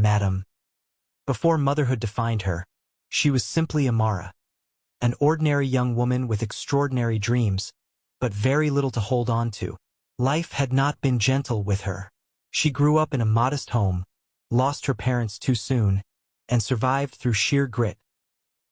madam. Before motherhood defined her, she was simply Amara, an ordinary young woman with extraordinary dreams, but very little to hold on to. Life had not been gentle with her. She grew up in a modest home, lost her parents too soon, and survived through sheer grit,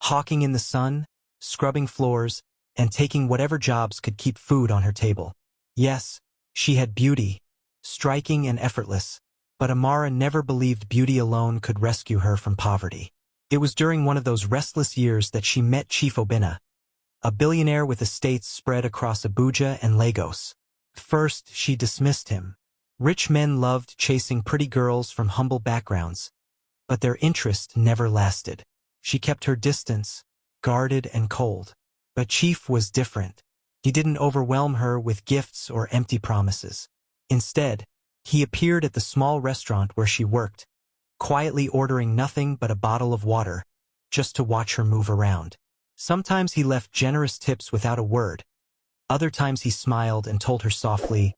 hawking in the sun, scrubbing floors, and taking whatever jobs could keep food on her table. Yes, she had beauty, striking and effortless, but Amara never believed beauty alone could rescue her from poverty. It was during one of those restless years that she met Chief Oena, a billionaire with estates spread across Abuja and Lagos. First, she dismissed him. Rich men loved chasing pretty girls from humble backgrounds, but their interest never lasted. She kept her distance, guarded and cold. But Chief was different. He didn't overwhelm her with gifts or empty promises. Instead, he appeared at the small restaurant where she worked, quietly ordering nothing but a bottle of water, just to watch her move around. Sometimes he left generous tips without a word. Other times he smiled and told her softly,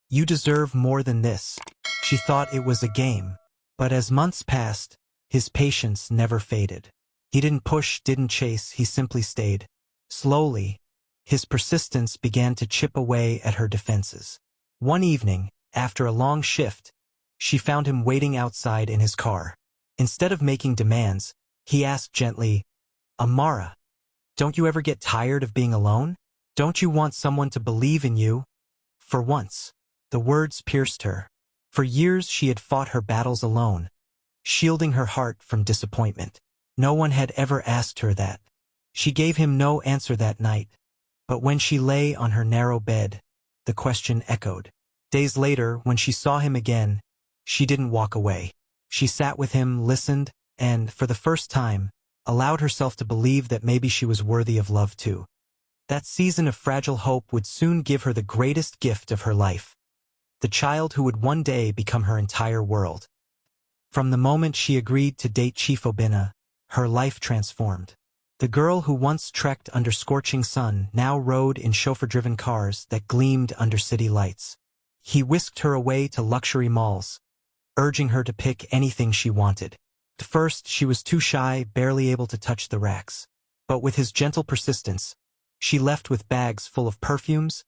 "You deserve more than this." She thought it was a game. But as months passed, his patience never faded. He didn't push, didn't chase, he simply stayed. Slowly, his persistence began to chip away at her defenses. One evening, after a long shift, she found him waiting outside in his car. Instead of making demands, he asked gently, "Amara, don't you ever get tired of being alone? Don't you want someone to believe in you?" For once, the words pierced her. For years she had fought her battles alone, shielding her heart from disappointment. No one had ever asked her that. She gave him no answer that night, but when she lay on her narrow bed, the question echoed. Days later, when she saw him again, she didn't walk away. She sat with him, listened, and, for the first time, allowed herself to believe that maybe she was worthy of love too. That season of fragile hope would soon give her the greatest gift of her life, the child who would one day become her entire world. From the moment she agreed to date Chief Oena, her life transformed. The girl who once trekked under scorching sun now rode in chauffeur-driven cars that gleamed under city lights. He whisked her away to luxury malls, urging her to pick anything she wanted. At first, she was too shy, barely able to touch the racks. But with his gentle persistence, she left with bags full of perfumes,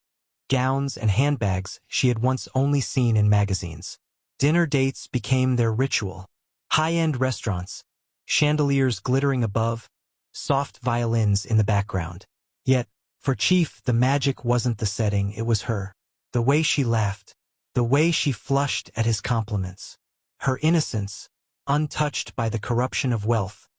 gowns, and handbags she had once only seen in magazines. Dinner dates became their ritual. High-end restaurants, chandeliers glittering above, soft violins in the background. Yet, for Chief, the magic wasn't the setting, it was her. The way she laughed, the way she flushed at his compliments. Her innocence, untouched by the corruption of wealth,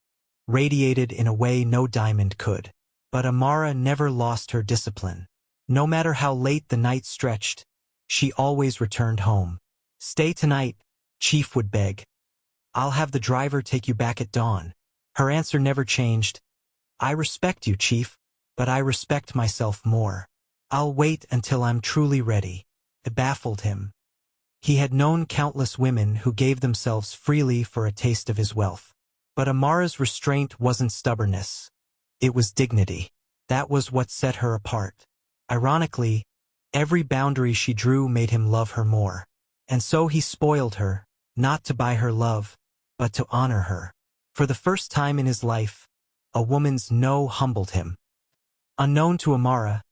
radiated in a way no diamond could. But Amara never lost her discipline. No matter how late the night stretched, she always returned home. "Stay tonight," Chief would beg. "I'll have the driver take you back at dawn." Her answer never changed. "I respect you, Chief, but I respect myself more. I'll wait until I'm truly ready." It baffled him. He had known countless women who gave themselves freely for a taste of his wealth. But Amara's restraint wasn't stubbornness. It was dignity. That was what set her apart. Ironically, every boundary she drew made him love her more. And so he spoiled her, not to buy her love, but to honor her. For the first time in his life, a woman's no humbled him. Unknown to Amara,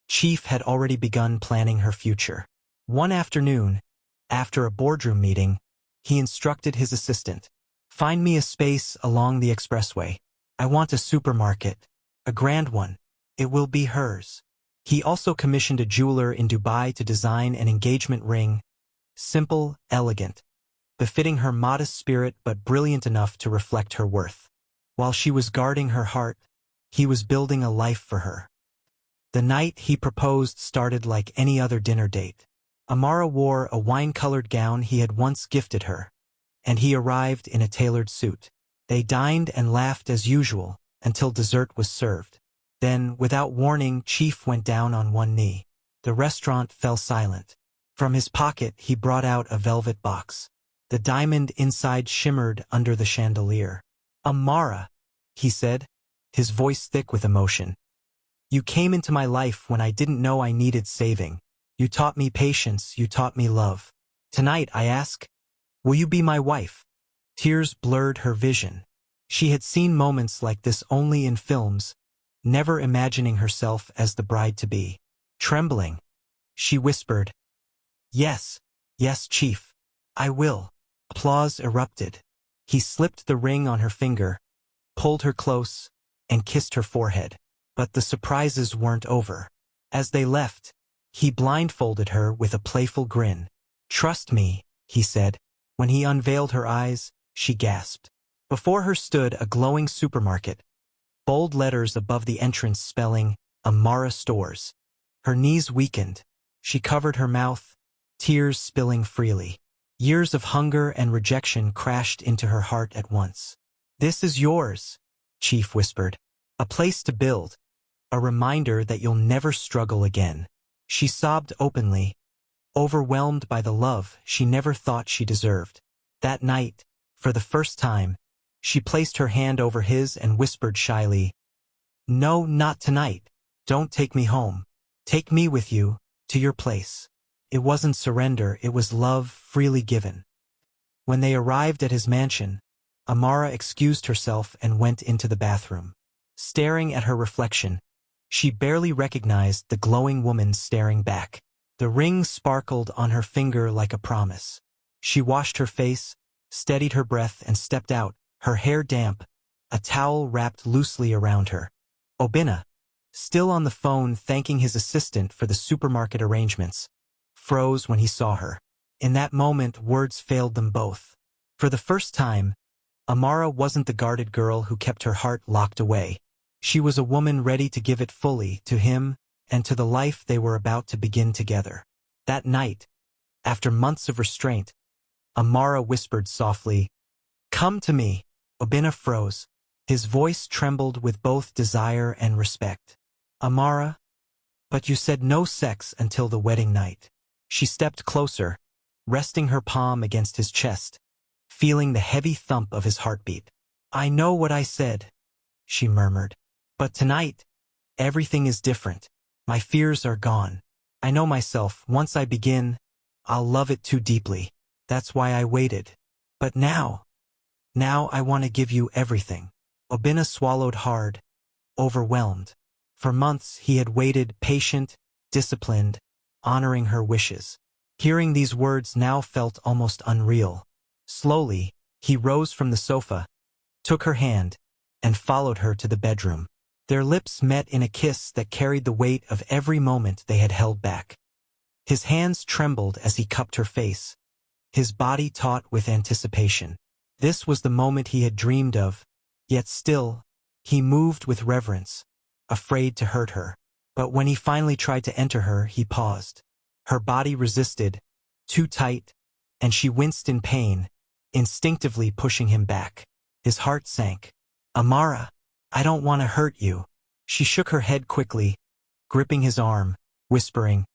Chief had already begun planning her future. One afternoon, after a boardroom meeting, he instructed his assistant, "Find me a space along the expressway. I want a supermarket, a grand one. It will be hers." He also commissioned a jeweler in Dubai to design an engagement ring, simple, elegant, befitting her modest spirit but brilliant enough to reflect her worth. While she was guarding her heart, he was building a life for her. The night he proposed started like any other dinner date. Amara wore a wine-colored gown he had once gifted her, and he arrived in a tailored suit. They dined and laughed as usual until dessert was served. Then, without warning, Chief went down on one knee. The restaurant fell silent. From his pocket he brought out a velvet box. The diamond inside shimmered under the chandelier. "Amara," he said, his voice thick with emotion. "You came into my life when I didn't know I needed saving. You taught me patience, you taught me love. Tonight, I ask, will you be my wife?" Tears blurred her vision. She had seen moments like this only in films, never imagining herself as the bride-to-be. Trembling, she whispered, "Yes, yes, Chief. I will." Applause erupted. He slipped the ring on her finger, pulled her close, and kissed her forehead. But the surprises weren't over. As they left, he blindfolded her with a playful grin. "Trust me," he said. When he unveiled her eyes, she gasped. Before her stood a glowing supermarket, bold letters above the entrance spelling, Amara Stores. Her knees weakened. She covered her mouth, tears spilling freely. Years of hunger and rejection crashed into her heart at once. "This is yours," Chief whispered. "A place to build. A reminder that you'll never struggle again." She sobbed openly, overwhelmed by the love she never thought she deserved. That night, for the first time, she placed her hand over his and whispered shyly, "No, not tonight. Don't take me home. Take me with you, to your place." It wasn't surrender, it was love freely given. When they arrived at his mansion, Amara excused herself and went into the bathroom. Staring at her reflection, she barely recognized the glowing woman staring back. The ring sparkled on her finger like a promise. She washed her face, steadied her breath, and stepped out, her hair damp, a towel wrapped loosely around her. Oena, still on the phone thanking his assistant for the supermarket arrangements, froze when he saw her. In that moment, words failed them both. For the first time, Amara wasn't the guarded girl who kept her heart locked away. She was a woman ready to give it fully to him and to the life they were about to begin together. That night, after months of restraint, Amara whispered softly, "Come to me." Oena froze. His voice trembled with both desire and respect. "Amara, but you said no sex until the wedding night." She stepped closer, resting her palm against his chest, feeling the heavy thump of his heartbeat. "I know what I said," she murmured. "But tonight, everything is different. My fears are gone. I know myself. Once I begin, I'll love it too deeply. That's why I waited. But now I want to give you everything." Oena swallowed hard, overwhelmed. For months he had waited, patient, disciplined, honoring her wishes. Hearing these words now felt almost unreal. Slowly, he rose from the sofa, took her hand, and followed her to the bedroom. Their lips met in a kiss that carried the weight of every moment they had held back. His hands trembled as he cupped her face, his body taut with anticipation. This was the moment he had dreamed of, yet still, he moved with reverence, afraid to hurt her. But when he finally tried to enter her, he paused. Her body resisted, too tight, and she winced in pain, instinctively pushing him back. His heart sank. "Amara, I don't want to hurt you." She shook her head quickly, gripping his arm, whispering,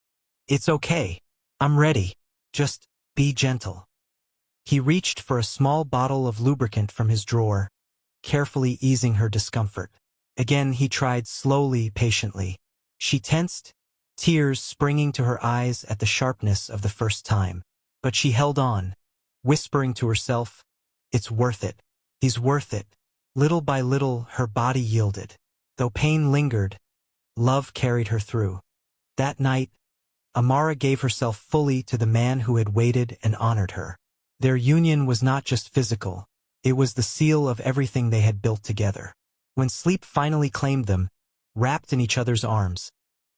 "It's okay. I'm ready. Just be gentle." He reached for a small bottle of lubricant from his drawer, carefully easing her discomfort. Again he tried slowly, patiently. She tensed, tears springing to her eyes at the sharpness of the first time. But she held on, whispering to herself, "It's worth it. He's worth it." Little by little, her body yielded. Though pain lingered, love carried her through. That night, Amara gave herself fully to the man who had waited and honored her. Their union was not just physical, it was the seal of everything they had built together. When sleep finally claimed them, wrapped in each other's arms,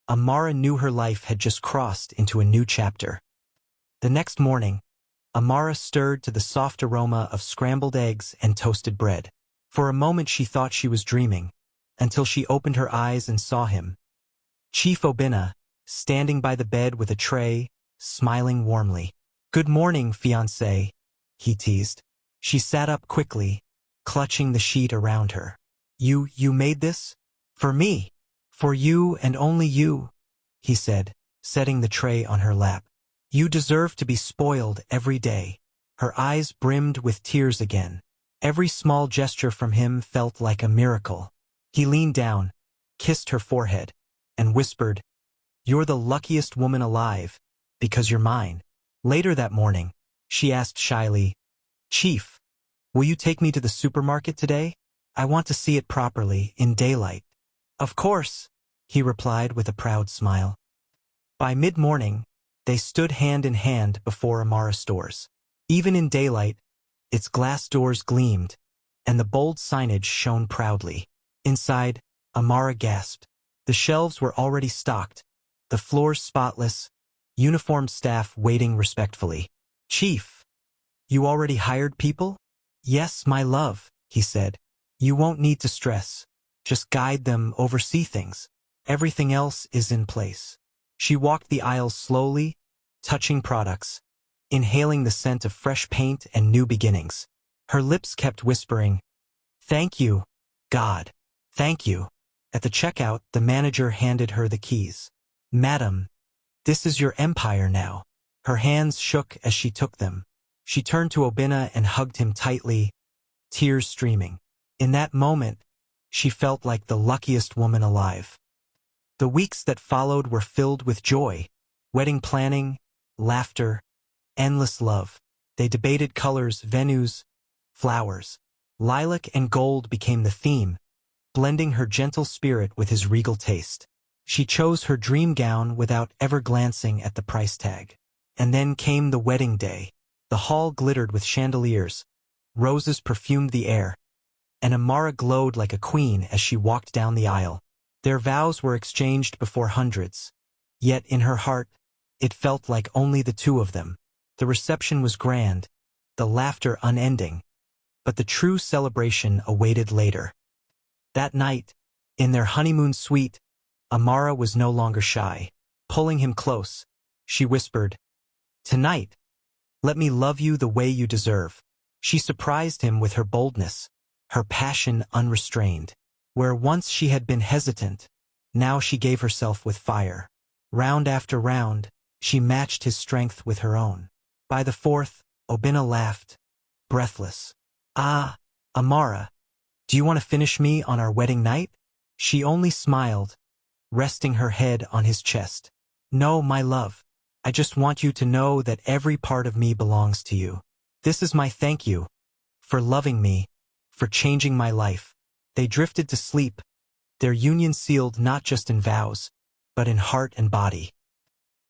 Amara knew her life had just crossed into a new chapter. The next morning, Amara stirred to the soft aroma of scrambled eggs and toasted bread. For a moment she thought she was dreaming, until she opened her eyes and saw him. Chief Oena, standing by the bed with a tray, smiling warmly. "Good morning, fiancé," he teased. She sat up quickly, clutching the sheet around her. You made this? For me? For you and only you," he said, setting the tray on her lap. "You deserve to be spoiled every day." Her eyes brimmed with tears again. Every small gesture from him felt like a miracle. He leaned down, kissed her forehead, and whispered, "You're the luckiest woman alive, because you're mine." Later that morning, she asked shyly, "Chief, Will you take me to the supermarket today? I want to see it properly, in daylight. Of course, he replied with a proud smile. By mid-morning, they stood hand in hand before Amara's stores. Even in daylight, its glass doors gleamed, and the bold signage shone proudly. Inside, Amara gasped. The shelves were already stocked, the floors spotless, uniformed staff waiting respectfully. Chief, you already hired people? Yes, my love, he said. You won't need to stress. Just guide them, oversee things. Everything else is in place. She walked the aisles slowly, touching products, inhaling the scent of fresh paint and new beginnings. Her lips kept whispering, "Thank you, God. Thank you." At the checkout, the manager handed her the keys. "Madam, this is your empire now." Her hands shook as she took them. She turned to Oena and hugged him tightly, tears streaming. In that moment, she felt like the luckiest woman alive. The weeks that followed were filled with joy, wedding planning, laughter, endless love. They debated colors, venues, flowers. Lilac and gold became the theme, blending her gentle spirit with his regal taste. She chose her dream gown without ever glancing at the price tag. And then came the wedding day. The hall glittered with chandeliers, roses perfumed the air, and Amara glowed like a queen as she walked down the aisle. Their vows were exchanged before hundreds. Yet in her heart, it felt like only the two of them. The reception was grand, the laughter unending, but the true celebration awaited later. That night, in their honeymoon suite, Amara was no longer shy. Pulling him close, she whispered, "Tonight, let me love you the way you deserve." She surprised him with her boldness, her passion unrestrained. Where once she had been hesitant, now she gave herself with fire. Round after round, she matched his strength with her own. By the fourth, Oena laughed, breathless. "Ah, Amara, do you want to finish me on our wedding night?" She only smiled, resting her head on his chest. "No, my love. I just want you to know that every part of me belongs to you. This is my thank you for loving me, for changing my life." They drifted to sleep, their union sealed not just in vows, but in heart and body.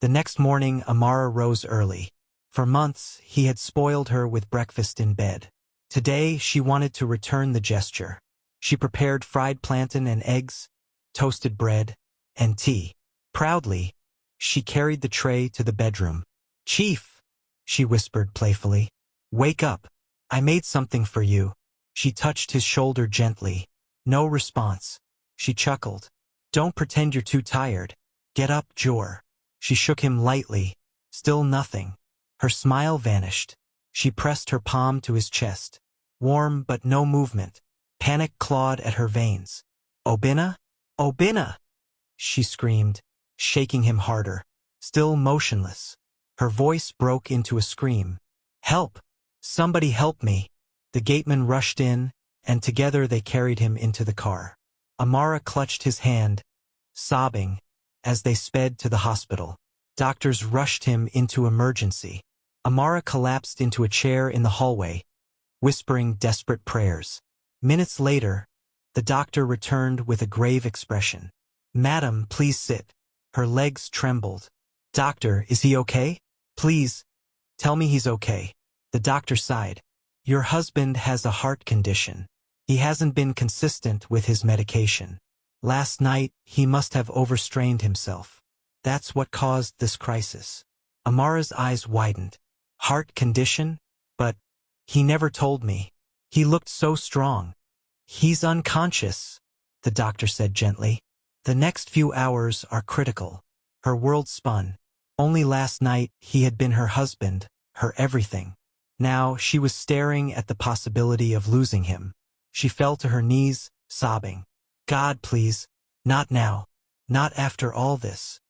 The next morning, Amara rose early. For months, he had spoiled her with breakfast in bed. Today, she wanted to return the gesture. She prepared fried plantain and eggs, toasted bread, and tea. Proudly, she carried the tray to the bedroom. "Chief," she whispered playfully, "wake up. I made something for you." She touched his shoulder gently. No response. She chuckled. "Don't pretend you're too tired. Get up, Jor." She shook him lightly. Still nothing. Her smile vanished. She pressed her palm to his chest. Warm but no movement. Panic clawed at her veins. "Oena? Oena!" she screamed, shaking him harder. Still motionless. Her voice broke into a scream. "Help! Somebody help me!" The gateman rushed in, and together they carried him into the car. Amara clutched his hand, sobbing, as they sped to the hospital. Doctors rushed him into emergency. Amara collapsed into a chair in the hallway, whispering desperate prayers. Minutes later, the doctor returned with a grave expression. "Madam, please sit." Her legs trembled. "Doctor, is he okay? Please, tell me he's okay." The doctor sighed. "Your husband has a heart condition. He hasn't been consistent with his medication. Last night, he must have overstrained himself. That's what caused this crisis." Amara's eyes widened. "Heart condition? But he never told me. He looked so strong." "He's unconscious," the doctor said gently. "The next few hours are critical." Her world spun. Only last night, he had been her husband, her everything. Now, she was staring at the possibility of losing him. She fell to her knees, sobbing. "God, please, not now. Not after all this."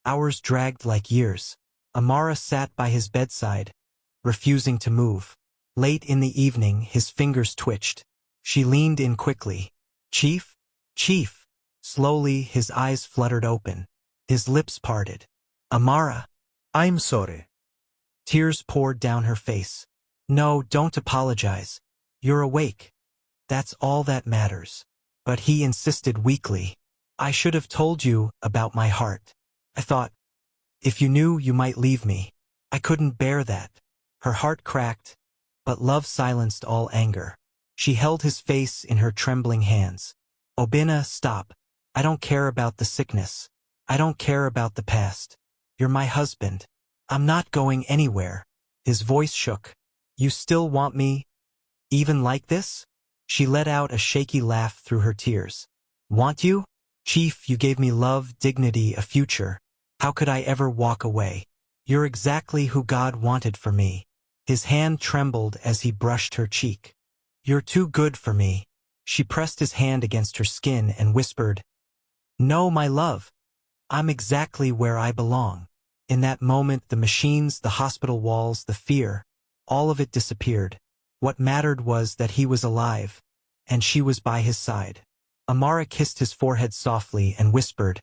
Hours dragged like years. Amara sat by his bedside, refusing to move. Late in the evening, his fingers twitched. She leaned in quickly. "Chief? Chief!" Slowly, his eyes fluttered open. His lips parted. "Amara." "I'm sorry." Tears poured down her face. "No, don't apologize. You're awake. That's all that matters. But he insisted weakly. I should have told you about my heart. I thought, if you knew, you might leave me. I couldn't bear that. Her heart cracked, but love silenced all anger. She held his face in her trembling hands. Oena, stop. I don't care about the sickness. I don't care about the past. You're my husband. I'm not going anywhere. His voice shook. You still want me? Even like this? She let out a shaky laugh through her tears. Want you? Chief, you gave me love, dignity, a future. How could I ever walk away? You're exactly who God wanted for me. His hand trembled as he brushed her cheek. You're too good for me. She pressed his hand against her skin and whispered, No, my love. I'm exactly where I belong. In that moment, the machines, the hospital walls, the fear, all of it disappeared. What mattered was that he was alive, and she was by his side. Amara kissed his forehead softly and whispered,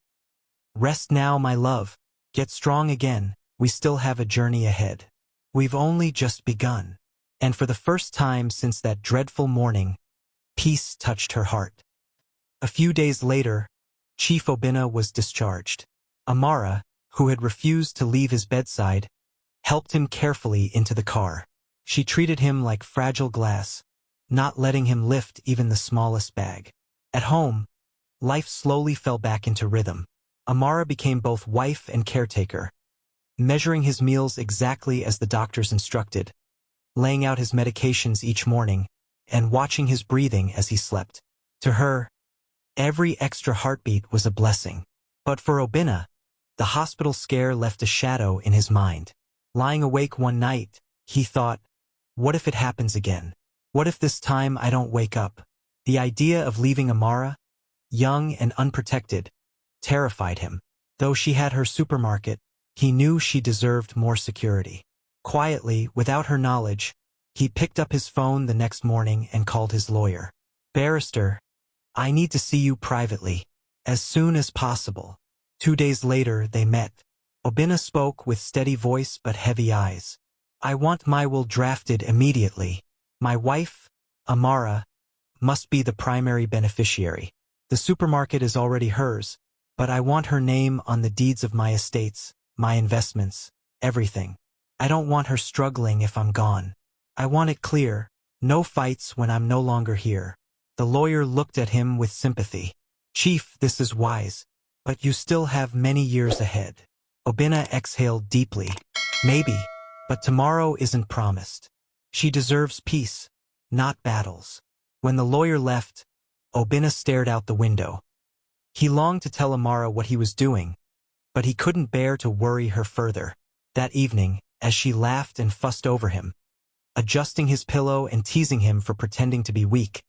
Rest now, my love. Get strong again. We still have a journey ahead. We've only just begun. And for the first time since that dreadful morning, peace touched her heart. A few days later, Chief Oena was discharged. Amara, who had refused to leave his bedside, helped him carefully into the car. She treated him like fragile glass, not letting him lift even the smallest bag. At home, life slowly fell back into rhythm. Amara became both wife and caretaker, measuring his meals exactly as the doctors instructed, laying out his medications each morning, and watching his breathing as he slept. To her, every extra heartbeat was a blessing. But for Oena, the hospital scare left a shadow in his mind. Lying awake one night, he thought, what if it happens again? What if this time I don't wake up? The idea of leaving Amara, young and unprotected, terrified him. Though she had her supermarket, he knew she deserved more security. Quietly, without her knowledge, he picked up his phone the next morning and called his lawyer. Barrister, I need to see you privately, as soon as possible. 2 days later, they met. Oena spoke with steady voice but heavy eyes. I want my will drafted immediately. My wife, Amara, must be the primary beneficiary. The supermarket is already hers, but I want her name on the deeds of my estates, my investments, everything. I don't want her struggling if I'm gone. I want it clear, no fights when I'm no longer here. The lawyer looked at him with sympathy. Chief, this is wise, but you still have many years ahead. Oena exhaled deeply. Maybe, but tomorrow isn't promised. She deserves peace, not battles. When the lawyer left, Oena stared out the window. He longed to tell Amara what he was doing, but he couldn't bear to worry her further. That evening, as she laughed and fussed over him, adjusting his pillow and teasing him for pretending to be weak,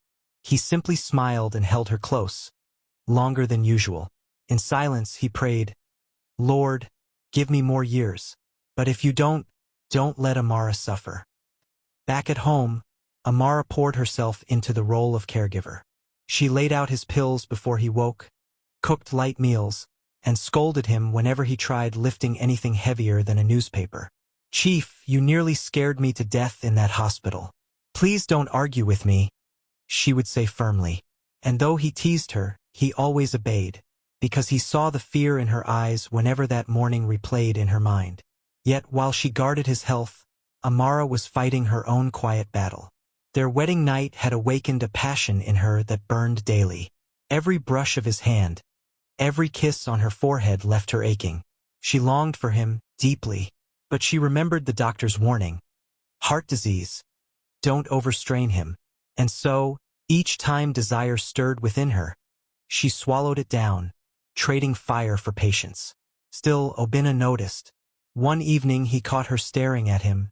he simply smiled and held her close, longer than usual. In silence, he prayed, Lord, give me more years. But if you don't let Amara suffer. Back at home, Amara poured herself into the role of caregiver. She laid out his pills before he woke, cooked light meals, and scolded him whenever he tried lifting anything heavier than a newspaper. Chief, you nearly scared me to death in that hospital. Please don't argue with me, she would say firmly. And though he teased her, he always obeyed, because he saw the fear in her eyes whenever that morning replayed in her mind. Yet while she guarded his health, Amara was fighting her own quiet battle. Their wedding night had awakened a passion in her that burned daily. Every brush of his hand, every kiss on her forehead left her aching. She longed for him, deeply, but she remembered the doctor's warning. Heart disease. Don't overstrain him. And so, each time desire stirred within her, she swallowed it down, trading fire for patience. Still, Oena noticed. One evening he caught her staring at him,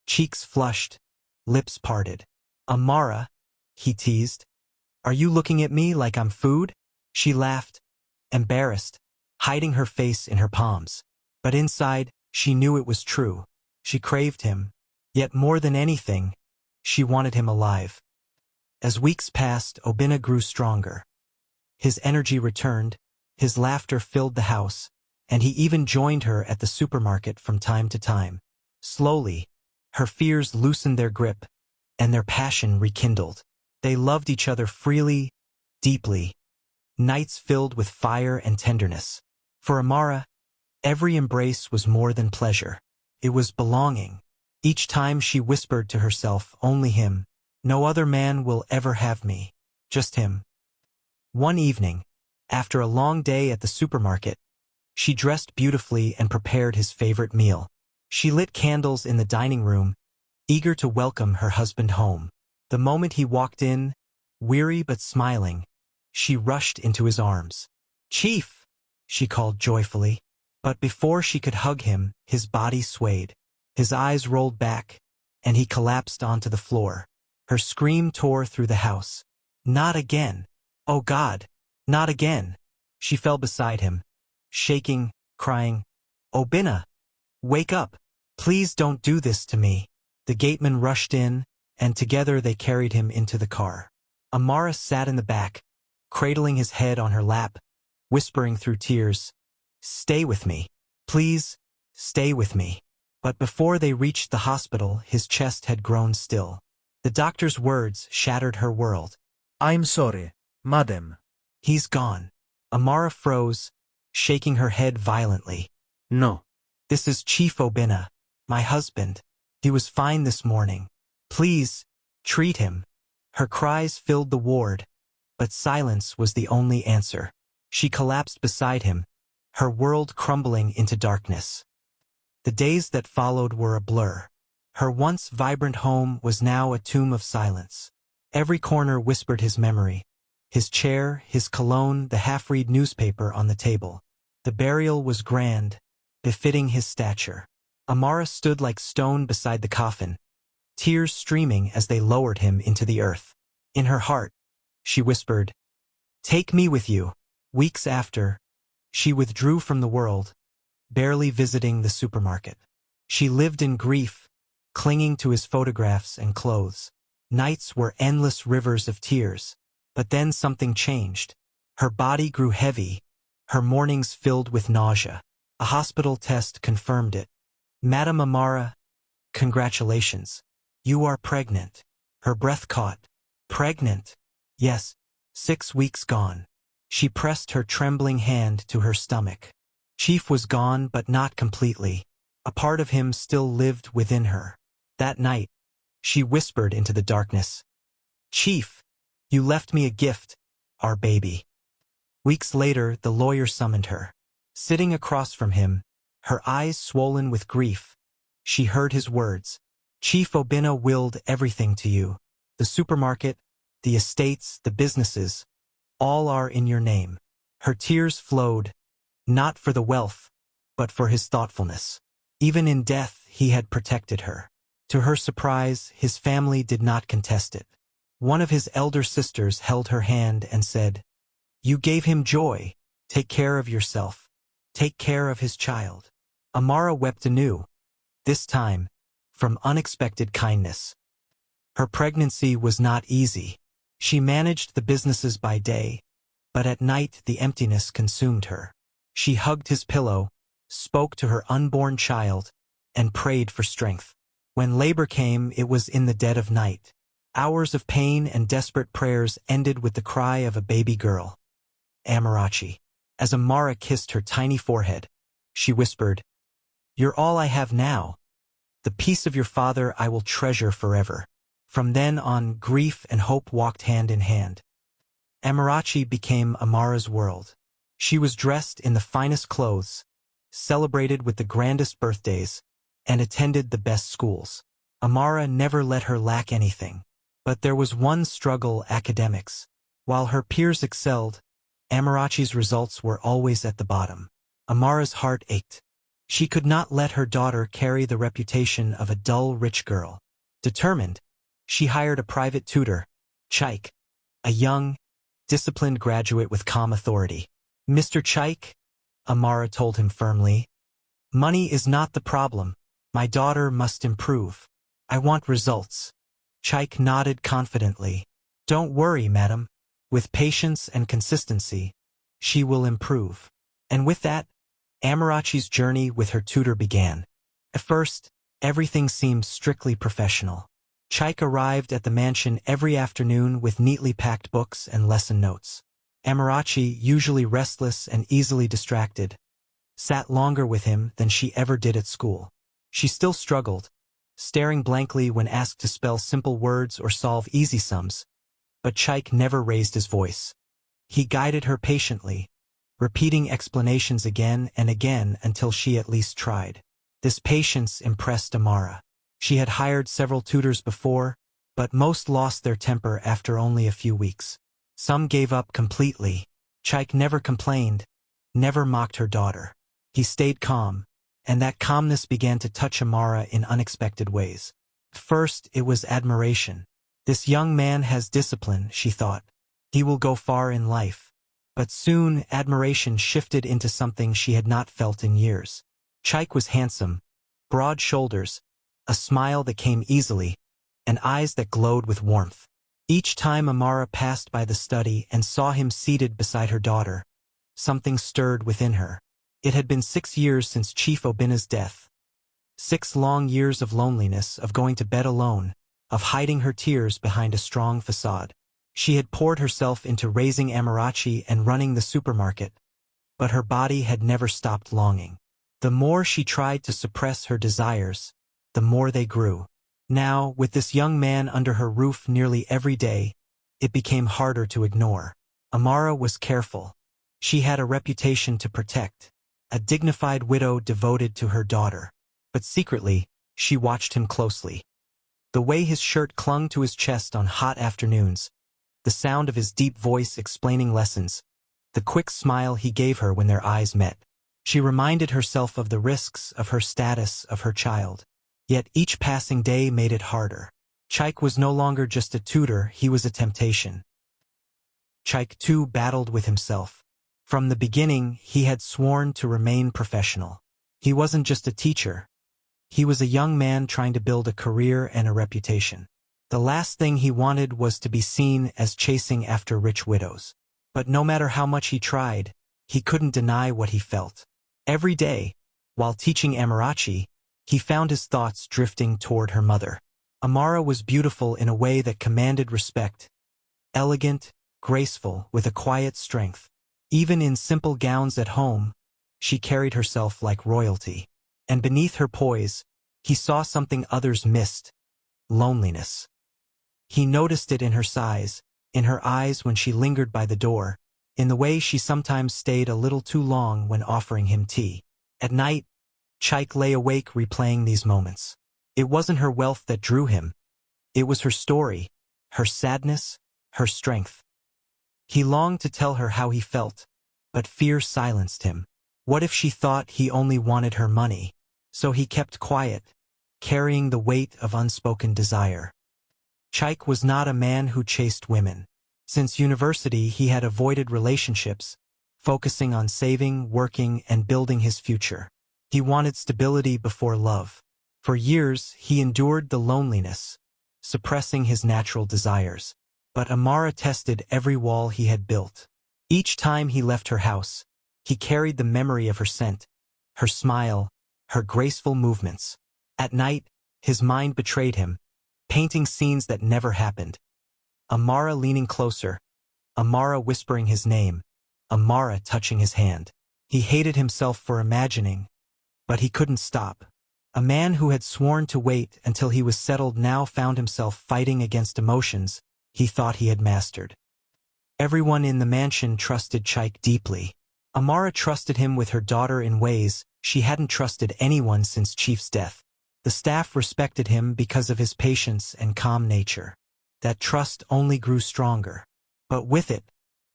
cheeks flushed, lips parted. Amara, he teased, are you looking at me like I'm food? She laughed, embarrassed, hiding her face in her palms. But inside, she knew it was true. She craved him, yet more than anything, she wanted him alive. As weeks passed, Oena grew stronger. His energy returned, his laughter filled the house, and he even joined her at the supermarket from time to time. Slowly, her fears loosened their grip, and their passion rekindled. They loved each other freely, deeply, nights filled with fire and tenderness. For Amara, every embrace was more than pleasure. It was belonging. Each time she whispered to herself, only him. No other man will ever have me. Just him. One evening, after a long day at the supermarket, she dressed beautifully and prepared his favorite meal. She lit candles in the dining room, eager to welcome her husband home. The moment he walked in, weary but smiling, she rushed into his arms. "Chief!" she called joyfully. But before she could hug him, his body swayed. His eyes rolled back, and he collapsed onto the floor. Her scream tore through the house. "Not again! Oh God! Not again!" She fell beside him, shaking, crying, "Oena! Wake up! Please don't do this to me." The gateman rushed in, and together they carried him into the car. Amara sat in the back, cradling his head on her lap, whispering through tears, "Stay with me. Please, stay with me." But before they reached the hospital, his chest had grown still. The doctor's words shattered her world. "I'm sorry, madam." "He's gone." Amara froze, shaking her head violently. "No." "This is Chief Oena, my husband. He was fine this morning. Please, treat him." Her cries filled the ward, but silence was the only answer. She collapsed beside him, her world crumbling into darkness. The days that followed were a blur. Her once vibrant home was now a tomb of silence. Every corner whispered his memory. His chair, his cologne, the half-read newspaper on the table. The burial was grand, befitting his stature. Amara stood like stone beside the coffin, tears streaming as they lowered him into the earth. In her heart, she whispered, "Take me with you." Weeks after, she withdrew from the world, barely visiting the supermarket. She lived in grief, clinging to his photographs and clothes. Nights were endless rivers of tears. But then something changed. Her body grew heavy, her mornings filled with nausea. A hospital test confirmed it. "Madam Amara, congratulations. You are pregnant." Her breath caught. "Pregnant?" "Yes, 6 weeks gone." She pressed her trembling hand to her stomach. Chief was gone, but not completely. A part of him still lived within her. That night, she whispered into the darkness, "Chief, you left me a gift, our baby." Weeks later, the lawyer summoned her. Sitting across from him, her eyes swollen with grief, she heard his words. "Chief Oena willed everything to you. The supermarket, the estates, the businesses, all are in your name." Her tears flowed, not for the wealth, but for his thoughtfulness. Even in death, he had protected her. To her surprise, his family did not contest it. One of his elder sisters held her hand and said, "You gave him joy. Take care of yourself. Take care of his child." Amara wept anew, this time, from unexpected kindness. Her pregnancy was not easy. She managed the businesses by day, but at night the emptiness consumed her. She hugged his pillow, spoke to her unborn child, and prayed for strength. When labor came, it was in the dead of night. Hours of pain and desperate prayers ended with the cry of a baby girl. Amarachi. As Amara kissed her tiny forehead, she whispered, "You're all I have now. The peace of your father I will treasure forever." From then on, grief and hope walked hand in hand. Amarachi became Amara's world. She was dressed in the finest clothes, celebrated with the grandest birthdays, and attended the best schools. Amara never let her lack anything. But there was one struggle: academics. While her peers excelled, Amarachi's results were always at the bottom. Amara's heart ached. She could not let her daughter carry the reputation of a dull rich girl. Determined, she hired a private tutor, Chaik, a young, disciplined graduate with calm authority. "Mr. Chaik," Amara told him firmly, "money is not the problem. My daughter must improve. I want results." Chaik nodded confidently. "Don't worry, madam. With patience and consistency, she will improve." And with that, Amarachi's journey with her tutor began. At first, everything seemed strictly professional. Chaik arrived at the mansion every afternoon with neatly packed books and lesson notes. Amarachi, usually restless and easily distracted, sat longer with him than she ever did at school. She still struggled, staring blankly when asked to spell simple words or solve easy sums, but Chaik never raised his voice. He guided her patiently, repeating explanations again and again until she at least tried. This patience impressed Amara. She had hired several tutors before, but most lost their temper after only a few weeks. Some gave up completely. Chaik never complained, never mocked her daughter. He stayed calm, and that calmness began to touch Amara in unexpected ways. First, it was admiration. This young man has discipline, she thought. He will go far in life. But soon, admiration shifted into something she had not felt in years. Chaik was handsome, broad shoulders, a smile that came easily, and eyes that glowed with warmth. Each time Amara passed by the study and saw him seated beside her daughter, something stirred within her. It had been 6 years since Chief Oena's death. 6 long years of loneliness, of going to bed alone, of hiding her tears behind a strong facade. She had poured herself into raising Amarachi and running the supermarket, but her body had never stopped longing. The more she tried to suppress her desires, the more they grew. Now, with this young man under her roof nearly every day, it became harder to ignore. Amara was careful. She had a reputation to protect, a dignified widow devoted to her daughter. But secretly, she watched him closely. The way his shirt clung to his chest on hot afternoons, the sound of his deep voice explaining lessons, the quick smile he gave her when their eyes met. She reminded herself of the risks, of her status, of her child. Yet each passing day made it harder. Chaik was no longer just a tutor, he was a temptation. Chaik too battled with himself. From the beginning, he had sworn to remain professional. He wasn't just a teacher. He was a young man trying to build a career and a reputation. The last thing he wanted was to be seen as chasing after rich widows. But no matter how much he tried, he couldn't deny what he felt. Every day, while teaching Amarachi, he found his thoughts drifting toward her mother. Amara was beautiful in a way that commanded respect. Elegant, graceful, with a quiet strength. Even in simple gowns at home, she carried herself like royalty. And beneath her poise, he saw something others missed: loneliness. He noticed it in her sighs, in her eyes when she lingered by the door, in the way she sometimes stayed a little too long when offering him tea. At night, Chaik lay awake replaying these moments. It wasn't her wealth that drew him. It was her story, her sadness, her strength. He longed to tell her how he felt, but fear silenced him. What if she thought he only wanted her money? So he kept quiet, carrying the weight of unspoken desire. Chaik was not a man who chased women. Since university, he had avoided relationships, focusing on saving, working, and building his future. He wanted stability before love. For years, he endured the loneliness, suppressing his natural desires. But Amara tested every wall he had built. Each time he left her house, he carried the memory of her scent, her smile, her graceful movements. At night, his mind betrayed him, painting scenes that never happened. Amara leaning closer, Amara whispering his name, Amara touching his hand. He hated himself for imagining, but he couldn't stop. A man who had sworn to wait until he was settled now found himself fighting against emotions he thought he had mastered. Everyone in the mansion trusted Chaik deeply. Amara trusted him with her daughter in ways she hadn't trusted anyone since Chief's death. The staff respected him because of his patience and calm nature. That trust only grew stronger. But with it,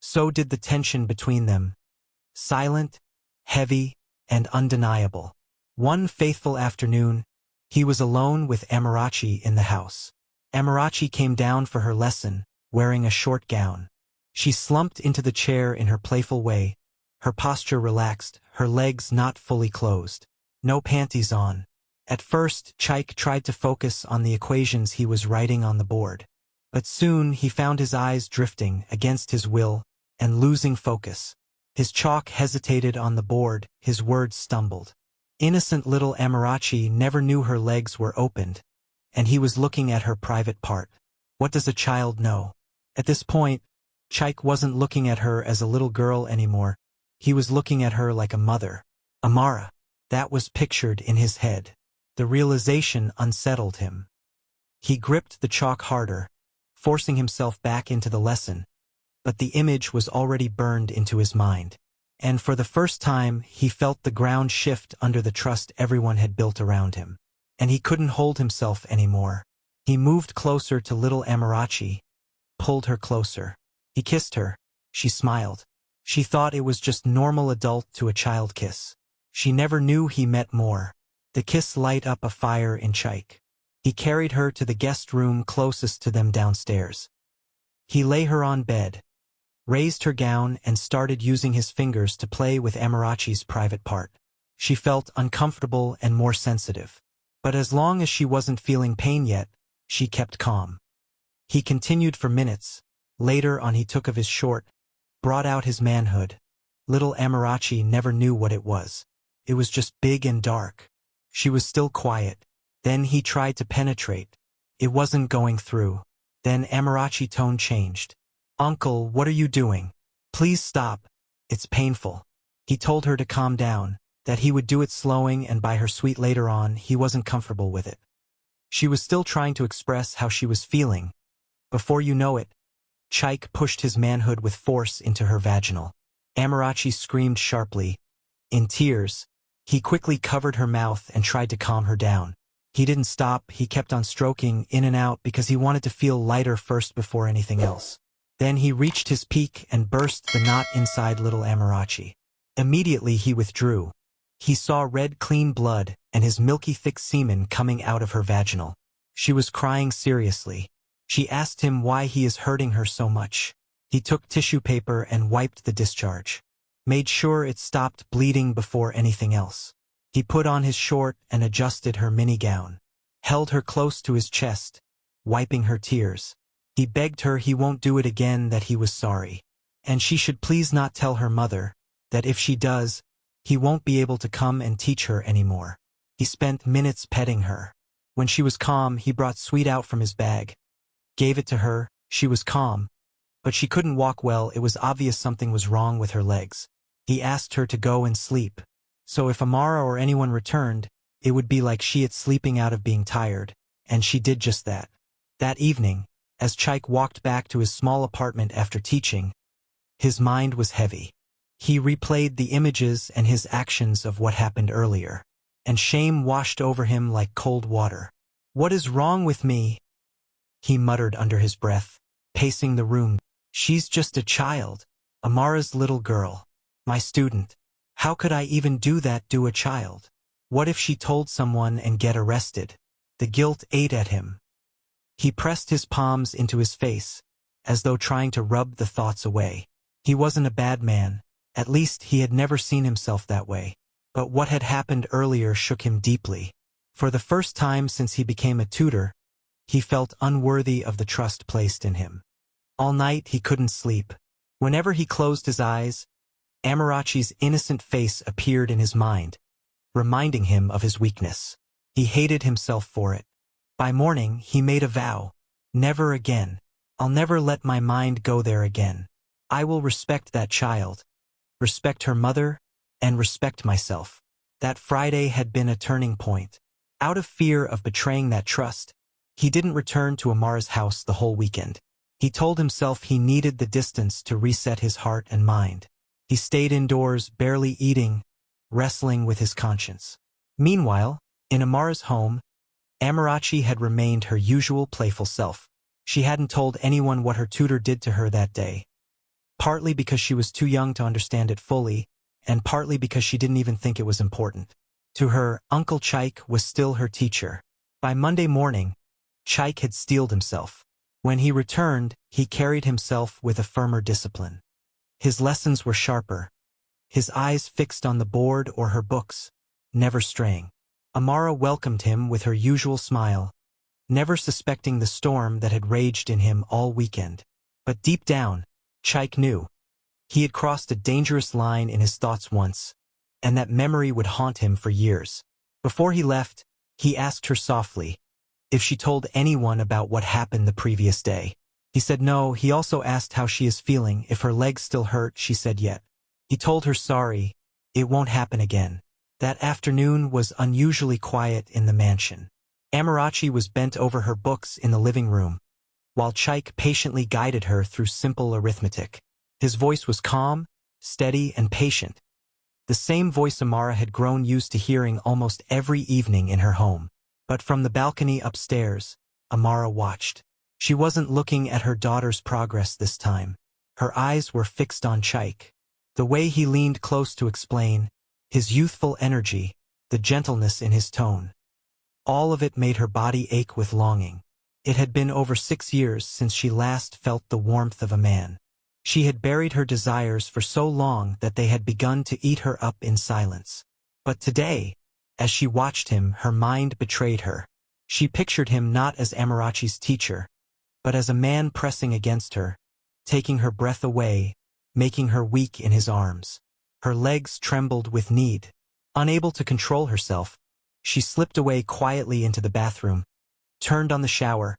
so did the tension between them. Silent, heavy, and undeniable. One faithful afternoon, he was alone with Amarachi in the house. Amarachi came down for her lesson, wearing a short gown. She slumped into the chair in her playful way, her posture relaxed, her legs not fully closed. No panties on. At first, Chaik tried to focus on the equations he was writing on the board. But soon he found his eyes drifting against his will and losing focus. His chalk hesitated on the board, his words stumbled. Innocent little Amarachi never knew her legs were opened, and he was looking at her private part. What does a child know? At this point, Chaik wasn't looking at her as a little girl anymore. He was looking at her like a mother. Amara. That was pictured in his head. The realization unsettled him. He gripped the chalk harder, forcing himself back into the lesson, but the image was already burned into his mind. And for the first time, he felt the ground shift under the trust everyone had built around him. And he couldn't hold himself anymore. He moved closer to little Amarachi, pulled her closer. He kissed her. She smiled. She thought it was just normal adult to a child kiss. She never knew he meant more. The kiss lit up a fire in Chaik. He carried her to the guest room closest to them downstairs. He lay her on bed, raised her gown, and started using his fingers to play with Amarachi's private part. She felt uncomfortable and more sensitive. But as long as she wasn't feeling pain yet, she kept calm. He continued for minutes. Later on he took of his short, brought out his manhood. Little Amarachi never knew what it was. It was just big and dark. She was still quiet. Then he tried to penetrate. It wasn't going through. Then Amarachi's tone changed. "Uncle, what are you doing? Please stop. It's painful." He told her to calm down, that he would do it slowing and buy her sweet later on. He wasn't comfortable with it. She was still trying to express how she was feeling. Before you know it, Chaik pushed his manhood with force into her vaginal. Amarachi screamed sharply. In tears, he quickly covered her mouth and tried to calm her down. He didn't stop. He kept on stroking in and out because he wanted to feel lighter first before anything else. Then he reached his peak and burst the knot inside little Amarachi. Immediately he withdrew. He saw red clean blood and his milky thick semen coming out of her vaginal. She was crying seriously. She asked him why he is hurting her so much. He took tissue paper and wiped the discharge. Made sure it stopped bleeding before anything else. He put on his short and adjusted her mini gown. Held her close to his chest, wiping her tears. He begged her he won't do it again, that he was sorry. And she should please not tell her mother, that if she does, he won't be able to come and teach her anymore. He spent minutes petting her. When she was calm, he brought sweet out from his bag. Gave it to her. She was calm. But she couldn't walk well. It was obvious something was wrong with her legs. He asked her to go and sleep. So if Amara or anyone returned, it would be like she had sleeping out of being tired. And she did just that. That evening, as Chaik walked back to his small apartment after teaching, his mind was heavy. He replayed the images and his actions of what happened earlier. And shame washed over him like cold water. "What is wrong with me?" he muttered under his breath, pacing the room. "She's just a child. Amara's little girl. My student. How could I even do that to a child? What if she told someone and get arrested?" The guilt ate at him. He pressed his palms into his face, as though trying to rub the thoughts away. He wasn't a bad man. At least he had never seen himself that way. But what had happened earlier shook him deeply. For the first time since he became a tutor, he felt unworthy of the trust placed in him. All night he couldn't sleep. Whenever he closed his eyes, Amarachi's innocent face appeared in his mind, reminding him of his weakness. He hated himself for it. By morning, he made a vow. Never again. I'll never let my mind go there again. I will respect that child, respect her mother, and respect myself. That Friday had been a turning point. Out of fear of betraying that trust, he didn't return to Amara's house the whole weekend. He told himself he needed the distance to reset his heart and mind. He stayed indoors, barely eating, wrestling with his conscience. Meanwhile, in Amara's home, Amarachi had remained her usual playful self. She hadn't told anyone what her tutor did to her that day. Partly because she was too young to understand it fully, and partly because she didn't even think it was important. To her, Uncle Chaik was still her teacher. By Monday morning, Chaik had steeled himself. When he returned, he carried himself with a firmer discipline. His lessons were sharper, his eyes fixed on the board or her books, never straying. Amara welcomed him with her usual smile, never suspecting the storm that had raged in him all weekend. But deep down, Chaik knew. He had crossed a dangerous line in his thoughts once, and that memory would haunt him for years. Before he left, he asked her softly, if she told anyone about what happened the previous day. He said no. He also asked how she is feeling, if her legs still hurt. She said yet. He told her sorry, it won't happen again. That afternoon was unusually quiet in the mansion. Amarachi was bent over her books in the living room, while Chaik patiently guided her through simple arithmetic. His voice was calm, steady, and patient, the same voice Amara had grown used to hearing almost every evening in her home. But from the balcony upstairs, Amara watched. She wasn't looking at her daughter's progress this time. Her eyes were fixed on Chaik. The way he leaned close to explain, his youthful energy, the gentleness in his tone. All of it made her body ache with longing. It had been over 6 years since she last felt the warmth of a man. She had buried her desires for so long that they had begun to eat her up in silence. But today, as she watched him, her mind betrayed her. She pictured him not as Amarachi's teacher, but as a man pressing against her, taking her breath away, making her weak in his arms. Her legs trembled with need. Unable to control herself, she slipped away quietly into the bathroom, turned on the shower,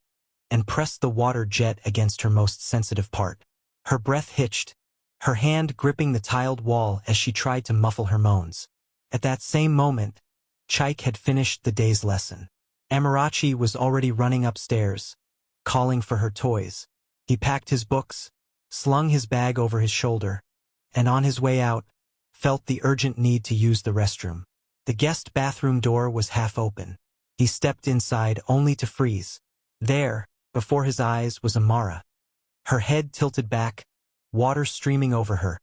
and pressed the water jet against her most sensitive part. Her breath hitched, her hand gripping the tiled wall as she tried to muffle her moans. At that same moment, Chaik had finished the day's lesson. Amarachi was already running upstairs, calling for her toys. He packed his books, slung his bag over his shoulder, and on his way out, felt the urgent need to use the restroom. The guest bathroom door was half open. He stepped inside only to freeze. There, before his eyes, was Amara. Her head tilted back, water streaming over her,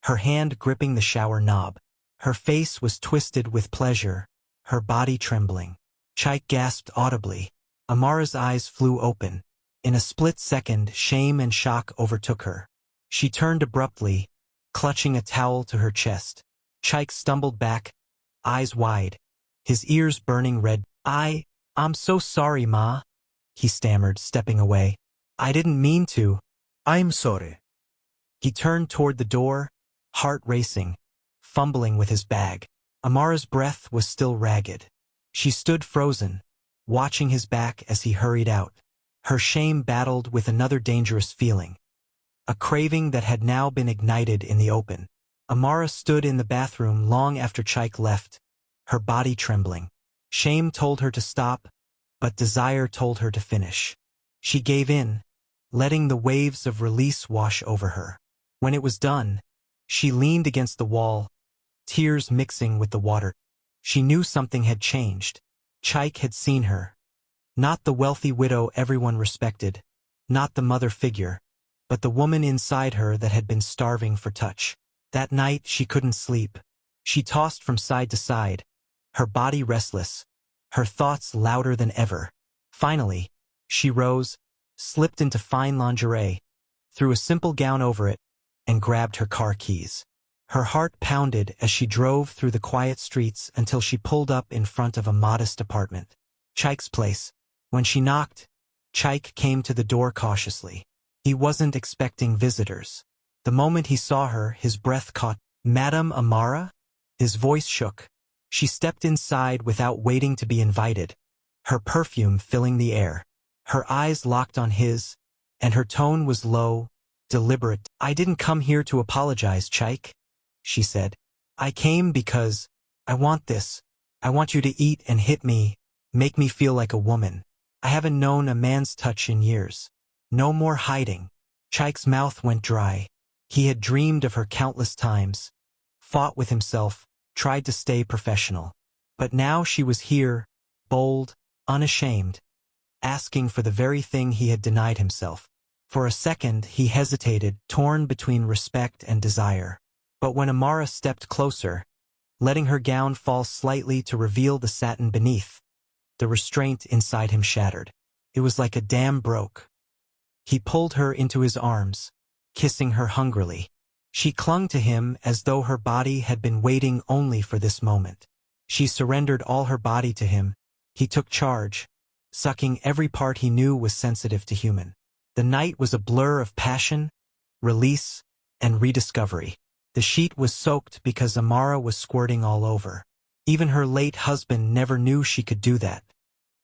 her hand gripping the shower knob. Her face was twisted with pleasure, her body trembling. Chaik gasped audibly. Amara's eyes flew open. In a split second, shame and shock overtook her. She turned abruptly, clutching a towel to her chest. Chaik stumbled back, eyes wide, his ears burning red. I'm so sorry, Ma, he stammered, stepping away. I didn't mean to. I'm sorry. He turned toward the door, heart racing, fumbling with his bag. Amara's breath was still ragged. She stood frozen, watching his back as he hurried out. Her shame battled with another dangerous feeling, a craving that had now been ignited in the open. Amara stood in the bathroom long after Chaik left, her body trembling. Shame told her to stop, but desire told her to finish. She gave in, letting the waves of release wash over her. When it was done, she leaned against the wall, tears mixing with the water. She knew something had changed. Chaik had seen her. Not the wealthy widow everyone respected, not the mother figure, but the woman inside her that had been starving for touch. That night she couldn't sleep. She tossed from side to side, her body restless, her thoughts louder than ever. Finally, she rose, slipped into fine lingerie, threw a simple gown over it, and grabbed her car keys. Her heart pounded as she drove through the quiet streets until she pulled up in front of a modest apartment. Chaik's place. When she knocked, Chaik came to the door cautiously. He wasn't expecting visitors. The moment he saw her, his breath caught. Madam Amara? His voice shook. She stepped inside without waiting to be invited, her perfume filling the air. Her eyes locked on his, and her tone was low, deliberate. I didn't come here to apologize, Chaik, she said. I came because I want this. I want you to eat and hit me, make me feel like a woman. I haven't known a man's touch in years. No more hiding. Chaik's mouth went dry. He had dreamed of her countless times, fought with himself, tried to stay professional. But now she was here, bold, unashamed, asking for the very thing he had denied himself. For a second he hesitated, torn between respect and desire. But when Amara stepped closer, letting her gown fall slightly to reveal the satin beneath, the restraint inside him shattered. It was like a dam broke. He pulled her into his arms, kissing her hungrily. She clung to him as though her body had been waiting only for this moment. She surrendered all her body to him. He took charge, sucking every part he knew was sensitive to human. The night was a blur of passion, release, and rediscovery. The sheet was soaked because Amara was squirting all over. Even her late husband never knew she could do that.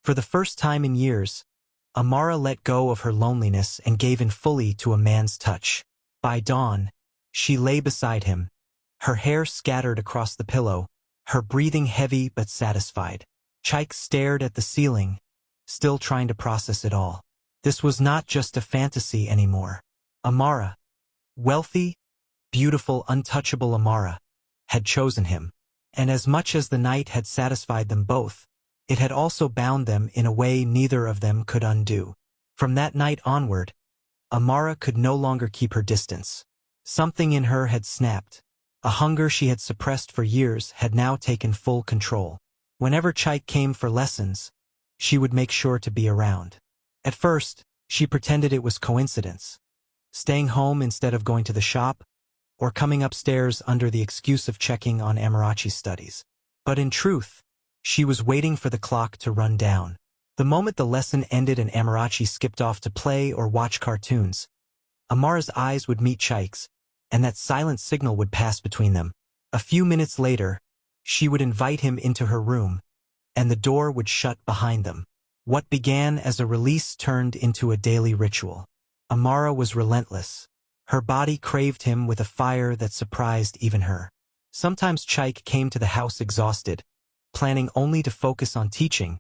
For the first time in years, Amara let go of her loneliness and gave in fully to a man's touch. By dawn, she lay beside him, her hair scattered across the pillow, her breathing heavy but satisfied. Chaik stared at the ceiling, still trying to process it all. This was not just a fantasy anymore. Amara, wealthy, beautiful, untouchable Amara, had chosen him. And as much as the night had satisfied them both, it had also bound them in a way neither of them could undo. From that night onward, Amara could no longer keep her distance. Something in her had snapped. A hunger she had suppressed for years had now taken full control. Whenever Chaik came for lessons, she would make sure to be around. At first, she pretended it was coincidence, staying home instead of going to the shop, or coming upstairs under the excuse of checking on Amarachi's studies. But in truth, she was waiting for the clock to run down. The moment the lesson ended and Amarachi skipped off to play or watch cartoons, Amara's eyes would meet Chaik's, and that silent signal would pass between them. A few minutes later, she would invite him into her room, and the door would shut behind them. What began as a release turned into a daily ritual. Amara was relentless. Her body craved him with a fire that surprised even her. Sometimes Chaik came to the house exhausted, planning only to focus on teaching,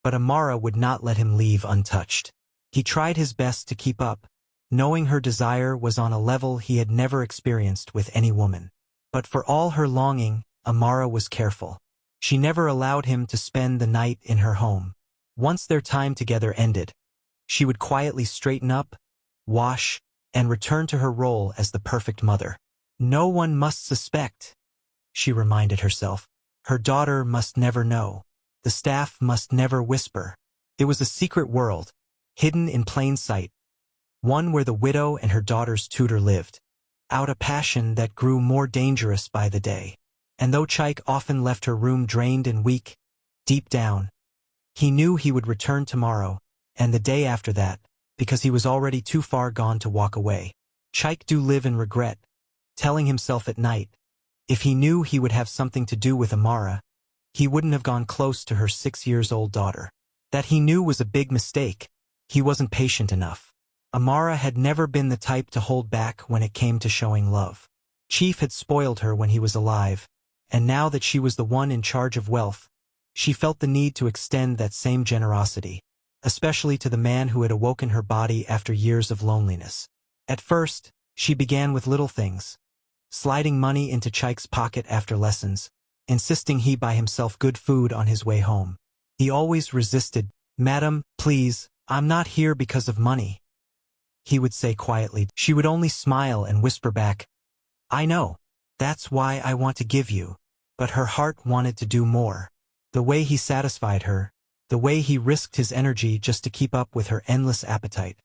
but Amara would not let him leave untouched. He tried his best to keep up, knowing her desire was on a level he had never experienced with any woman. But for all her longing, Amara was careful. She never allowed him to spend the night in her home. Once their time together ended, she would quietly straighten up, wash, and return to her role as the perfect mother. No one must suspect, she reminded herself. Her daughter must never know. The staff must never whisper. It was a secret world, hidden in plain sight, one where the widow and her daughter's tutor lived, out a passion that grew more dangerous by the day. And though Chaik often left her room drained and weak, deep down, he knew he would return tomorrow, and the day after that, because he was already too far gone to walk away. Chaik do live in regret, telling himself at night, if he knew he would have something to do with Amara, he wouldn't have gone close to her 6-year-old daughter. That he knew was a big mistake. He wasn't patient enough. Amara had never been the type to hold back when it came to showing love. Chief had spoiled her when he was alive, and now that she was the one in charge of wealth, she felt the need to extend that same generosity, especially to the man who had awoken her body after years of loneliness. At first, she began with little things, sliding money into Chaik's pocket after lessons, insisting he buy himself good food on his way home. He always resisted. "Madam, please, I'm not here because of money," he would say quietly. She would only smile and whisper back, "I know. That's why I want to give you." But her heart wanted to do more. The way he satisfied her, the way he risked his energy just to keep up with her endless appetite.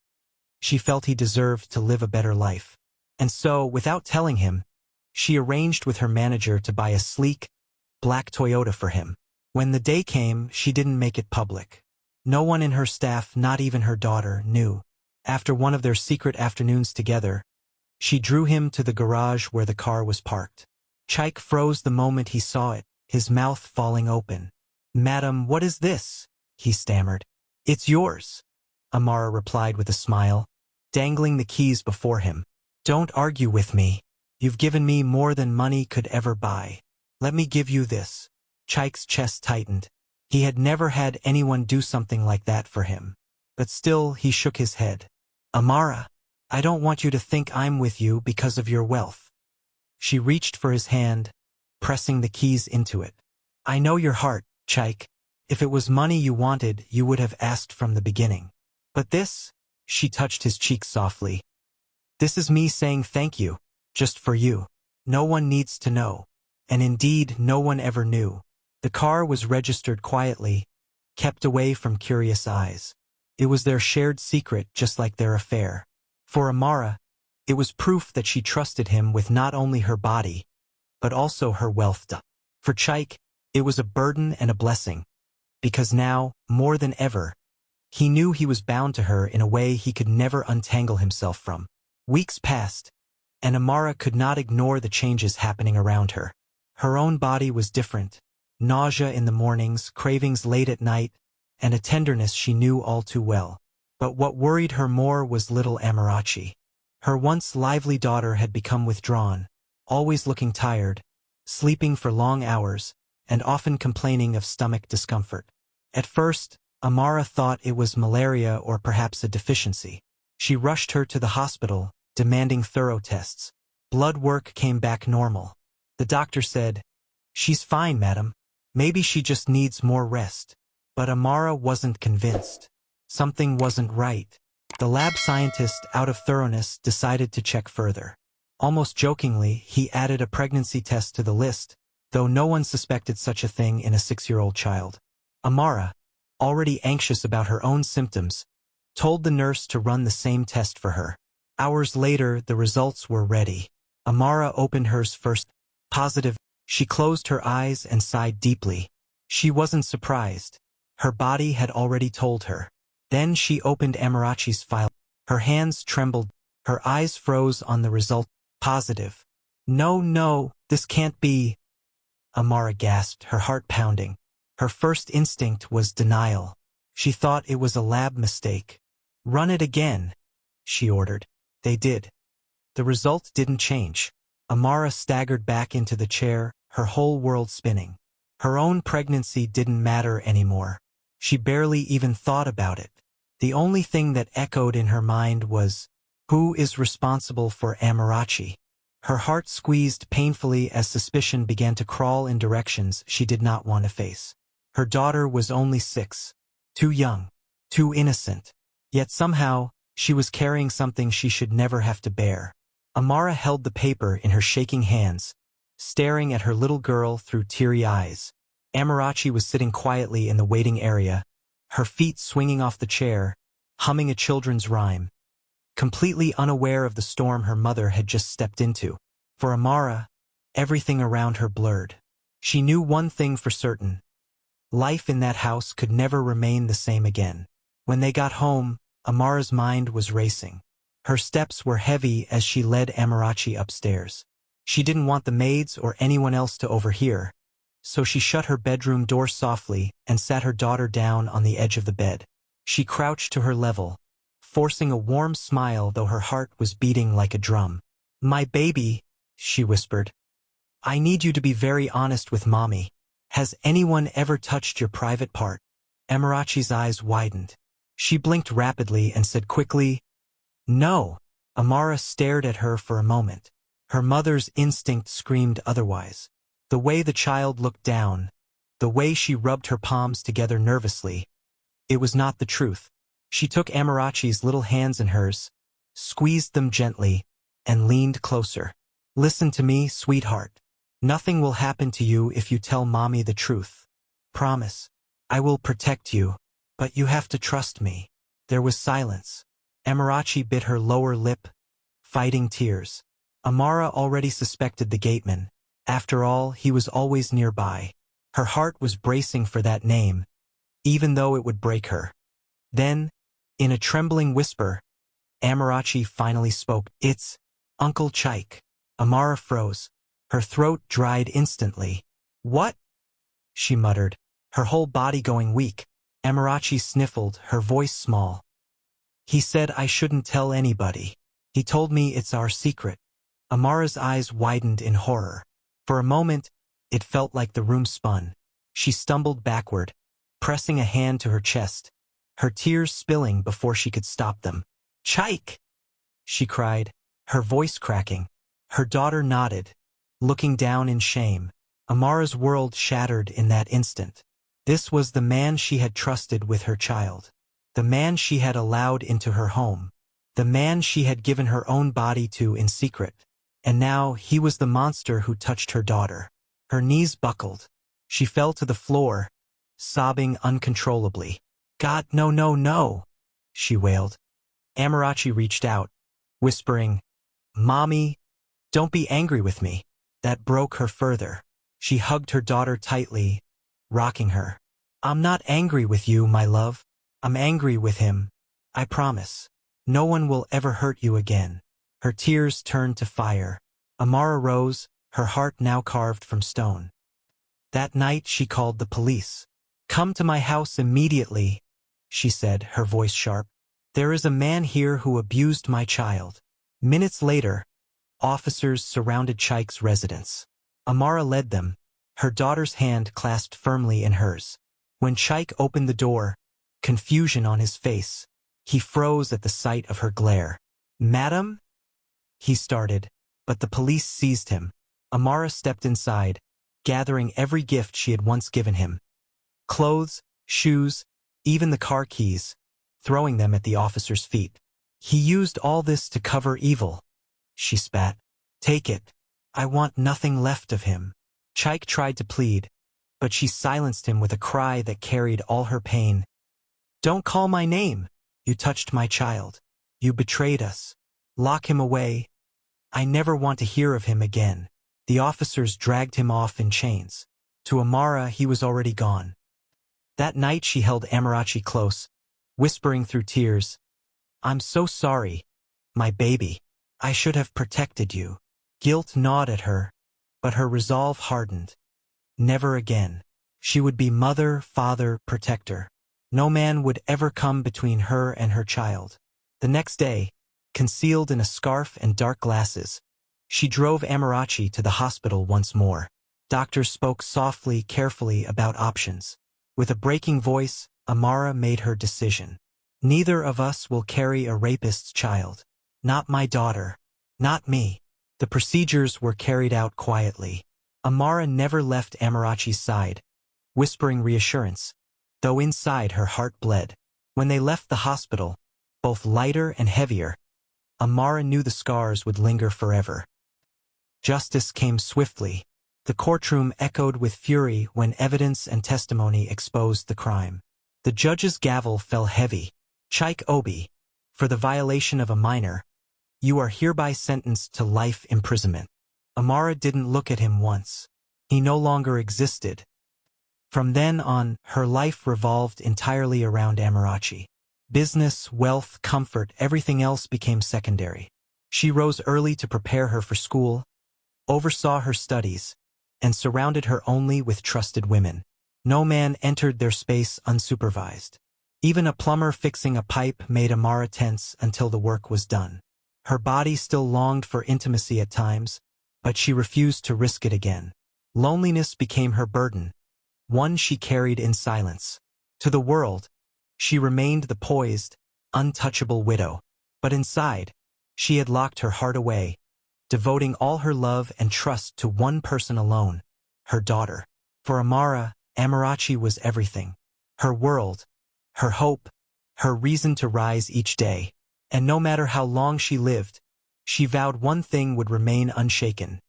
She felt he deserved to live a better life. And so, without telling him, she arranged with her manager to buy a sleek, black Toyota for him. When the day came, she didn't make it public. No one in her staff, not even her daughter, knew. After one of their secret afternoons together, she drew him to the garage where the car was parked. Chaik froze the moment he saw it, his mouth falling open. "Madam, what is this?" he stammered. "It's yours," Amara replied with a smile, dangling the keys before him. "Don't argue with me. You've given me more than money could ever buy. Let me give you this." Chaik's chest tightened. He had never had anyone do something like that for him. But still, he shook his head. "Amara, I don't want you to think I'm with you because of your wealth." She reached for his hand, pressing the keys into it. "I know your heart, Chaik. If it was money you wanted, you would have asked from the beginning. But this," she touched his cheek softly, "this is me saying thank you, just for you. No one needs to know." And indeed, no one ever knew. The car was registered quietly, kept away from curious eyes. It was their shared secret, just like their affair. For Amara, it was proof that she trusted him with not only her body, but also her wealth. For Chaik, it was a burden and a blessing, because now, more than ever, he knew he was bound to her in a way he could never untangle himself from. Weeks passed, and Amara could not ignore the changes happening around her. Her own body was different. Nausea in the mornings, cravings late at night, and a tenderness she knew all too well. But what worried her more was little Amarachi. Her once lively daughter had become withdrawn, always looking tired, sleeping for long hours, and often complaining of stomach discomfort. At first, Amara thought it was malaria or perhaps a deficiency. She rushed her to the hospital, demanding thorough tests. Blood work came back normal. The doctor said, "She's fine, madam. Maybe she just needs more rest." But Amara wasn't convinced. Something wasn't right. The lab scientist, out of thoroughness, decided to check further. Almost jokingly, he added a pregnancy test to the list, though no one suspected such a thing in a 6-year-old child. Amara, already anxious about her own symptoms, told the nurse to run the same test for her. Hours later, the results were ready. Amara opened hers first. Positive. She closed her eyes and sighed deeply. She wasn't surprised. Her body had already told her. Then she opened Amarachi's file. Her hands trembled. Her eyes froze on the result. Positive. "No, no, this can't be." Amara gasped, her heart pounding. Her first instinct was denial. She thought it was a lab mistake. "Run it again," she ordered. They did. The result didn't change. Amara staggered back into the chair, her whole world spinning. Her own pregnancy didn't matter anymore. She barely even thought about it. The only thing that echoed in her mind was, who is responsible for Amarachi? Her heart squeezed painfully as suspicion began to crawl in directions she did not want to face. Her daughter was only 6. Too young. Too innocent. Yet somehow, she was carrying something she should never have to bear. Amara held the paper in her shaking hands, staring at her little girl through teary eyes. Amarachi was sitting quietly in the waiting area, her feet swinging off the chair, humming a children's rhyme, completely unaware of the storm her mother had just stepped into. For Amara, everything around her blurred. She knew one thing for certain. Life in that house could never remain the same again. When they got home, Amara's mind was racing. Her steps were heavy as she led Amarachi upstairs. She didn't want the maids or anyone else to overhear, so she shut her bedroom door softly and sat her daughter down on the edge of the bed. She crouched to her level, forcing a warm smile though her heart was beating like a drum. "My baby," she whispered, "I need you to be very honest with Mommy. Has anyone ever touched your private part?" Amarachi's eyes widened. She blinked rapidly and said quickly, "No." Amara stared at her for a moment. Her mother's instinct screamed otherwise. The way the child looked down, the way she rubbed her palms together nervously, it was not the truth. She took Amarachi's little hands in hers, squeezed them gently, and leaned closer. "Listen to me, sweetheart. Nothing will happen to you if you tell Mommy the truth. Promise. I will protect you, but you have to trust me." There was silence. Amarachi bit her lower lip, fighting tears. Amara already suspected the gateman. After all, he was always nearby. Her heart was bracing for that name, even though it would break her. Then, in a trembling whisper, Amarachi finally spoke. "It's Uncle Chike." Amara froze. Her throat dried instantly. "What?" she muttered, her whole body going weak. Amarachi sniffled, her voice small. "He said I shouldn't tell anybody. He told me it's our secret." Amara's eyes widened in horror. For a moment, it felt like the room spun. She stumbled backward, pressing a hand to her chest, her tears spilling before she could stop them. "Chike!" she cried, her voice cracking. Her daughter nodded, looking down in shame. Amara's world shattered in that instant. This was the man she had trusted with her child. The man she had allowed into her home. The man she had given her own body to in secret. And now he was the monster who touched her daughter. Her knees buckled. She fell to the floor, sobbing uncontrollably. "God, no, no, no," she wailed. Amarachi reached out, whispering, "Mommy, don't be angry with me." That broke her further. She hugged her daughter tightly, rocking her. "I'm not angry with you, my love. I'm angry with him. I promise. No one will ever hurt you again." Her tears turned to fire. Amara rose, her heart now carved from stone. That night she called the police. "Come to my house immediately," she said, her voice sharp. "There is a man here who abused my child." Minutes later, officers surrounded Chaik's residence. Amara led them, her daughter's hand clasped firmly in hers. When Chaik opened the door, confusion on his face, he froze at the sight of her glare. "Madam?" he started, but the police seized him. Amara stepped inside, gathering every gift she had once given him. Clothes, shoes, even the car keys, throwing them at the officer's feet. "He used all this to cover evil," she spat. "Take it. I want nothing left of him." Chaik tried to plead, but she silenced him with a cry that carried all her pain. "Don't call my name. You touched my child. You betrayed us. Lock him away. I never want to hear of him again." The officers dragged him off in chains. To Amara, he was already gone. That night she held Amarachi close, whispering through tears, "I'm so sorry, my baby. I should have protected you." Guilt gnawed at her, but her resolve hardened. Never again. She would be mother, father, protector. No man would ever come between her and her child. The next day, concealed in a scarf and dark glasses, she drove Amarachi to the hospital once more. Doctors spoke softly, carefully about options. With a breaking voice, Amara made her decision. "Neither of us will carry a rapist's child. Not my daughter. Not me." The procedures were carried out quietly. Amara never left Amarachi's side, whispering reassurance, though inside her heart bled. When they left the hospital, both lighter and heavier, Amara knew the scars would linger forever. Justice came swiftly. The courtroom echoed with fury when evidence and testimony exposed the crime. The judge's gavel fell heavy. "Chaik Obi, for the violation of a minor, you are hereby sentenced to life imprisonment." Amara didn't look at him once. He no longer existed. From then on, her life revolved entirely around Amarachi. Business, wealth, comfort, everything else became secondary. She rose early to prepare her for school, oversaw her studies, and surrounded her only with trusted women. No man entered their space unsupervised. Even a plumber fixing a pipe made Amara tense until the work was done. Her body still longed for intimacy at times, but she refused to risk it again. Loneliness became her burden, one she carried in silence. To the world, she remained the poised, untouchable widow. But inside, she had locked her heart away, devoting all her love and trust to one person alone, her daughter. For Amara, Amarachi was everything. Her world, her hope, her reason to rise each day. And no matter how long she lived, she vowed one thing would remain unshaken.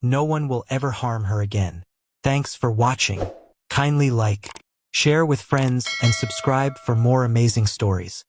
No one will ever harm her again. Thanks for watching. Kindly like, share with friends, and subscribe for more amazing stories.